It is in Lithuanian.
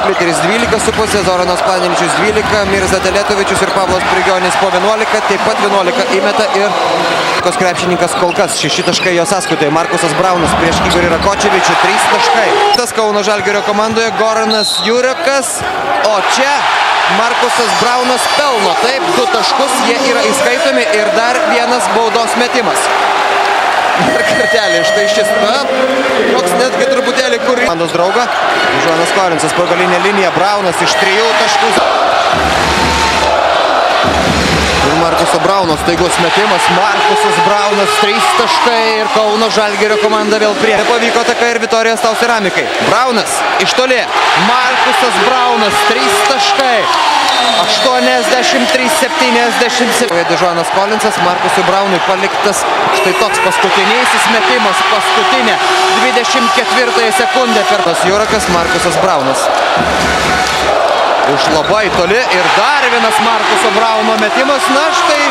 Šliteris 12 su pusė, Zoranas Planevičius 12, Mirza Teletovičius ir Pavlas Prigionis po 11, taip pat 11 įmeta ir krepšininkas kol kas 6 taškai jo sąskaitoje. Markusas Braunas prieš Igorį Rakočevičių 3 taškai. Tas Kauno Žalgirio komandoje Goranas Jurekas, o čia Markusas Braunas pelno. Taip, 2 taškus, jie yra įskaitomi ir dar vienas baudos metimas. Dar kartelį, štai šis, toks netgi truputėlį kur... Komandos draugą, Žuanas Kolinsas po galinę liniją, Braunas iš 3 taškų. Ir Markuso Brauno staigus metimas, Markusas Braunas 3 taškai ir Kauno Žalgirio komanda vėl prie. Pavyko taka ir Vitorijos Tau Ceramikai. Braunas iš toli, Markusas Braunas 3 taškai. 83-77. Žuanas Kolinsas, Markusui Braunui paliktas štai toks paskutinysis metimas, paskutinė 24 sekundę per tas Jurekas, Markusas Braunas. Iš labai toli ir dar vienas Markuso Brauno metimas, na štai